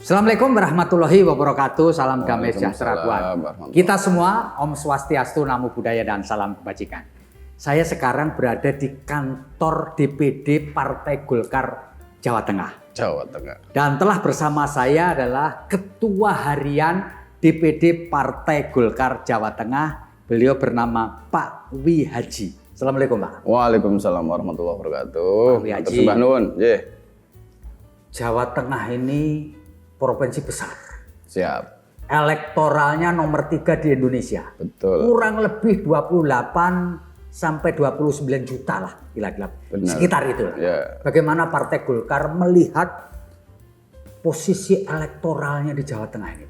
Assalamualaikum warahmatullahi wabarakatuh. Salam damai sejahtera buat kita semua. Om Swastiastu, Namo Buddhaya, dan salam kebajikan. Saya sekarang berada di kantor DPD Partai Golkar Jawa Tengah. Dan telah bersama saya adalah Ketua Harian DPD Partai Golkar Jawa Tengah. Beliau bernama Pak Wi Haji. Assalamualaikum, Pak. Waalaikumsalam warahmatullahi wabarakatuh. Pak Wi Haji. Jawa Tengah ini provinsi besar. Siap. Elektoralnya nomor 3 di Indonesia. Betul. Kurang lebih 28 sampai 29 juta lah kira-kira. Sekitar itu. Ya. Bagaimana Partai Golkar melihat posisi elektoralnya di Jawa Tengah ini?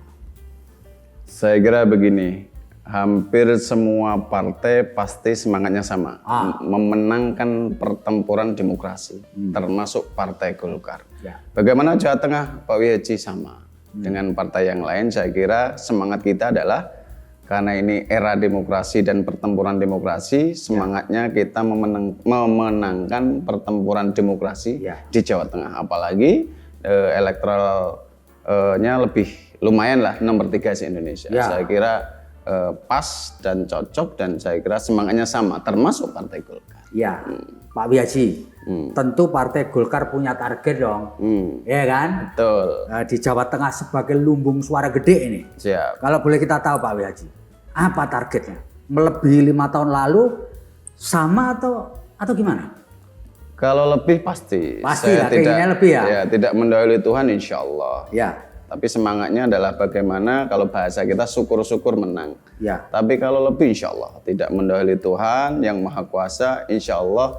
Saya kira begini, hampir semua partai pasti semangatnya sama. Memenangkan pertempuran demokrasi, termasuk Partai Golkar. Ya. Bagaimana Jawa Tengah, Pak Wi Haji sama. Dengan partai yang lain, saya kira semangat kita adalah karena ini era demokrasi dan pertempuran demokrasi, semangatnya kita memenangkan pertempuran demokrasi di Jawa Tengah. Apalagi elektoralnya lebih lumayan lah, nomor 3 di Indonesia. Saya kira pas dan cocok, dan saya kira semangatnya sama, termasuk Partai Golkar. Ya, Pak Wi Haji, tentu Partai Golkar punya target dong, ya kan? Betul. Di Jawa Tengah sebagai lumbung suara gede ini. Siap. Kalau boleh kita tahu Pak Wi Haji, apa targetnya? Melebihi 5 tahun lalu, sama atau gimana? Kalau lebih pasti. Pasti lah, keinginannya lebih ya. Ya, tidak mendahului Tuhan, insya Allah. Ya. Tapi semangatnya adalah bagaimana kalau bahasa kita syukur-syukur menang. Ya. Tapi kalau lebih insya Allah tidak mendahului Tuhan yang Maha Kuasa, insya Allah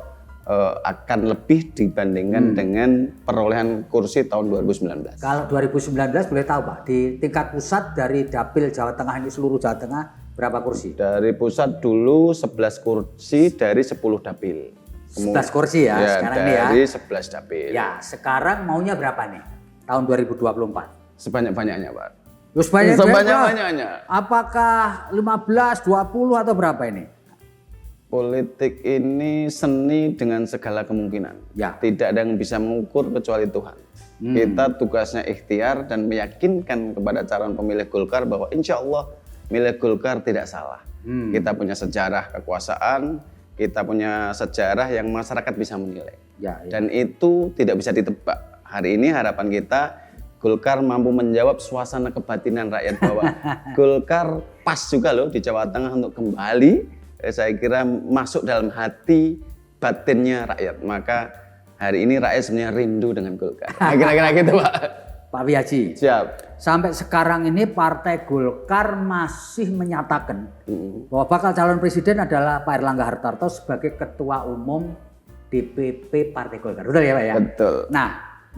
akan lebih dibandingkan dengan perolehan kursi tahun 2019. Kalau 2019 boleh tahu Pak, di tingkat pusat dari Dapil Jawa Tengah ini, seluruh Jawa Tengah berapa kursi? Dari pusat dulu 11 kursi dari 10 dapil. 11 kursi ya, sekarang ini ya. Dari 11 dapil. Ya, sekarang maunya berapa nih tahun 2024? Sebanyak-banyaknya, Pak. Sebanyak-banyaknya. Apakah 15, 20 atau berapa ini? Politik ini seni dengan segala kemungkinan. Ya. Tidak ada yang bisa mengukur kecuali Tuhan. Kita tugasnya ikhtiar dan meyakinkan kepada calon pemilih Golkar bahwa insya Allah milik Golkar tidak salah. Kita punya sejarah kekuasaan, kita punya sejarah yang masyarakat bisa menilai. Ya. Dan itu tidak bisa ditebak. Hari ini harapan kita Golkar mampu menjawab suasana kebatinan rakyat bahwa Golkar pas juga loh di Jawa Tengah untuk kembali, saya kira masuk dalam hati batinnya rakyat. Maka hari ini rakyat sebenarnya rindu dengan Golkar. Kira-kira gitu, Pak. Pak Wi Haji. Siap. Sampai sekarang ini Partai Golkar masih menyatakan bahwa bakal calon presiden adalah Pak Erlangga Hartarto sebagai Ketua Umum DPP Partai Golkar. Betul ya Pak ya? Betul. Nah,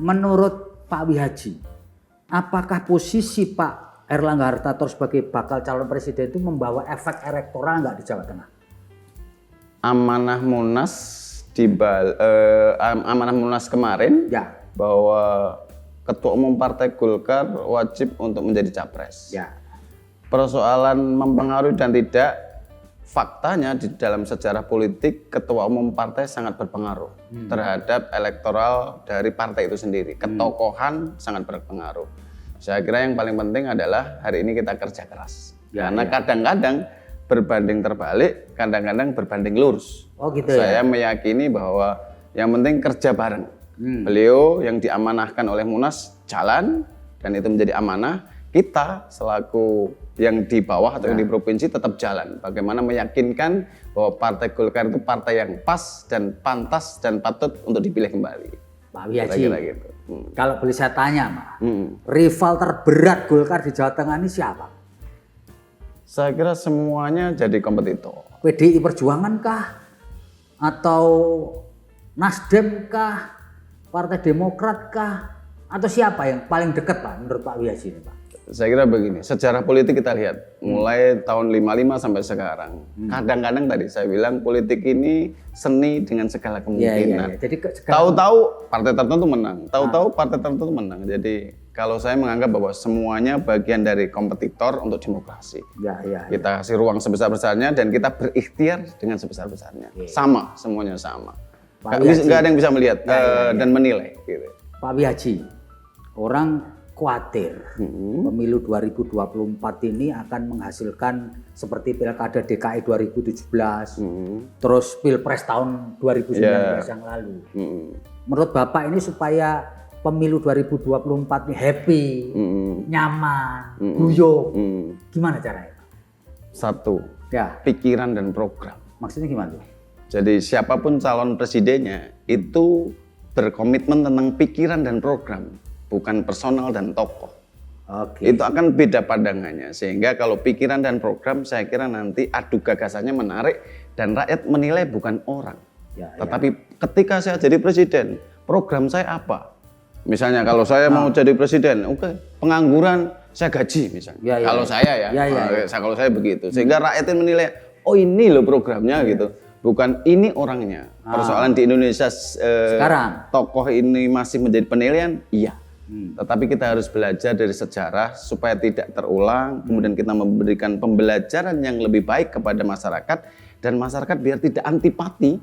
menurut Pak Wi Haji, apakah posisi Pak Erlangga Hartarto sebagai bakal calon presiden itu membawa efek elektoral nggak di Jawa Tengah? Amanah Munas kemarin bahwa Ketua Umum Partai Golkar wajib untuk menjadi capres. Ya. Persoalan mempengaruhi dan tidak, faktanya di dalam sejarah politik Ketua Umum Partai sangat berpengaruh terhadap elektoral dari partai itu sendiri. Ketokohan sangat berpengaruh. Saya kira yang paling penting adalah hari ini kita kerja keras. Karena kadang-kadang berbanding terbalik, kadang-kadang berbanding lurus. Oh gitu ya. Saya meyakini bahwa yang penting kerja bareng. Beliau yang diamanahkan oleh Munas jalan, dan itu menjadi amanah. Kita selaku yang di bawah atau yang di provinsi tetap jalan. Bagaimana meyakinkan bahwa Partai Golkar itu partai yang pas dan pantas dan patut untuk dipilih kembali. Pak Wi Haji, gitu. Kalau boleh saya tanya, Pak, rival terberat Golkar di Jawa Tengah ini siapa? Saya kira semuanya jadi kompetitor. PDI Perjuangan kah? Atau Nasdem kah? Partai Demokrat kah? Atau siapa yang paling dekat Pak menurut Pak Wi Haji ini Pak? Saya kira begini, sejarah politik kita lihat mulai tahun 55 sampai sekarang. Kadang-kadang tadi saya bilang politik ini seni dengan segala kemungkinan. Jadi tahu-tahu partai tertentu menang, tahu-tahu partai tertentu menang. Jadi kalau saya menganggap bahwa semuanya bagian dari kompetitor untuk demokrasi. Kita kasih ruang sebesar-besarnya dan kita berikhtiar dengan sebesar-besarnya. Sama, semuanya sama. Nggak ada yang bisa melihat dan menilai. Gitu. Pak Wi Haji, orang khawatir pemilu 2024 ini akan menghasilkan seperti pilkada DKI 2017, terus pilpres tahun 2019 yang lalu. Menurut Bapak ini supaya pemilu 2024 ini happy, nyaman, guyup, gimana caranya? Satu, Ya, pikiran dan program. maksudnya gimana? Jadi siapapun calon presidennya itu berkomitmen tentang pikiran dan program, bukan personal dan tokoh. Oke. Itu akan beda pandangannya, sehingga kalau pikiran dan program saya kira nanti adu gagasannya menarik dan rakyat menilai bukan orang. Tetapi ketika saya jadi presiden, program saya apa? Misalnya kalau saya mau jadi presiden, oke, pengangguran saya gaji misalnya. Kalau saya kalau saya begitu, sehingga rakyat menilai, oh ini loh programnya gitu, bukan ini orangnya. Persoalan di Indonesia sekarang tokoh ini masih menjadi penilaian, iya. Tetapi kita harus belajar dari sejarah supaya tidak terulang. Kemudian kita memberikan pembelajaran yang lebih baik kepada masyarakat, dan masyarakat biar tidak antipati.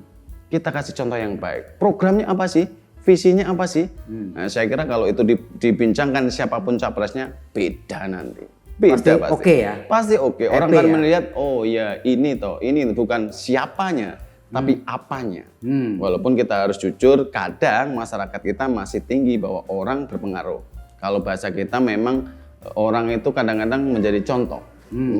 Kita kasih contoh yang baik. Programnya apa sih? Visinya apa sih? Nah, saya kira kalau itu dibincangkan siapapun capresnya, beda nanti. Beda pasti. Oke ya? Pasti oke. Orang kan melihat, oh ya ini bukan siapanya, tapi apanya. Walaupun kita harus jujur, kadang masyarakat kita masih tinggi bahwa orang berpengaruh. Kalau bahasa kita memang orang itu kadang-kadang menjadi contoh.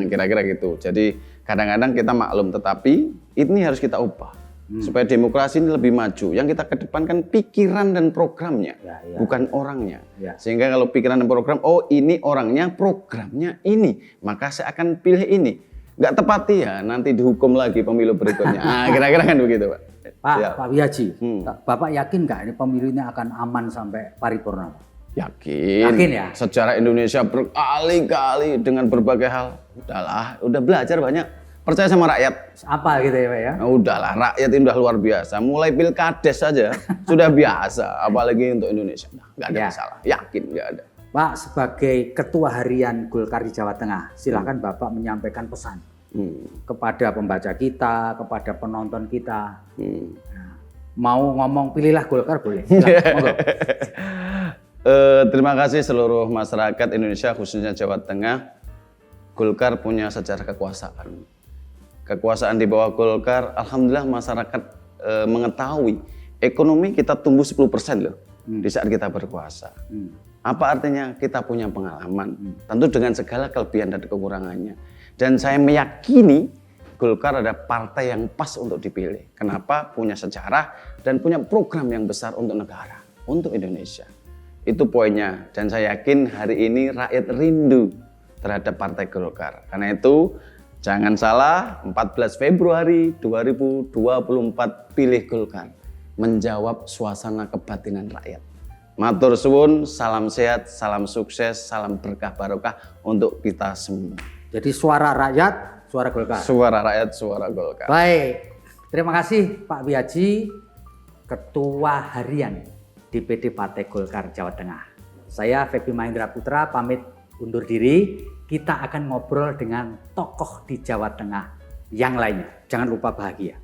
Kira-kira gitu. Jadi kadang-kadang kita maklum, tetapi ini harus kita ubah. Supaya demokrasi ini lebih maju. Yang kita kedepankan pikiran dan programnya, bukan orangnya. Sehingga kalau pikiran dan program, oh ini orangnya, programnya ini, maka saya akan pilih ini. Nggak tepati ya, nanti dihukum lagi pemilu berikutnya. Nah, kira-kira kan begitu, Pak. Pak Wiyaji, Bapak yakin nggak ini pemilu ini akan aman sampai paripurna? Yakin ya? Sejarah Indonesia berkali-kali dengan berbagai hal. Udah belajar banyak. Percaya sama rakyat. Apa gitu ya Pak ya? Nah, udahlah, rakyat ini udah luar biasa. Mulai pilkades saja sudah biasa, apalagi untuk Indonesia. Nggak ada masalah, yakin nggak ada. Pak, sebagai Ketua Harian Golkar di Jawa Tengah, silakan Bapak menyampaikan pesan kepada pembaca kita, kepada penonton kita. Nah, mau ngomong pilihlah Golkar boleh. Terima kasih seluruh masyarakat Indonesia, khususnya Jawa Tengah. Golkar punya sejarah kekuasaan. Kekuasaan di bawah Golkar, alhamdulillah masyarakat mengetahui ekonomi kita tumbuh 10% loh di saat kita berkuasa. Apa artinya? Kita punya pengalaman, tentu dengan segala kelebihan dan kekurangannya. Dan saya meyakini Golkar ada partai yang pas untuk dipilih. Kenapa? Punya sejarah dan punya program yang besar untuk negara, untuk Indonesia. Itu poinnya. Dan saya yakin hari ini rakyat rindu terhadap Partai Golkar. Karena itu jangan salah, 14 Februari 2024 pilih Golkar. Menjawab suasana kebatinan rakyat. Matur suwun, salam sehat, salam sukses, salam berkah barokah untuk kita semua. Jadi suara rakyat, suara Golkar. Suara rakyat, suara Golkar. Baik, terima kasih Pak Wiyaji, Ketua Harian DPD Partai Golkar Jawa Tengah. Saya Feby Mahendra Putra pamit undur diri. Kita akan ngobrol dengan tokoh di Jawa Tengah yang lainnya. Jangan lupa bahagia.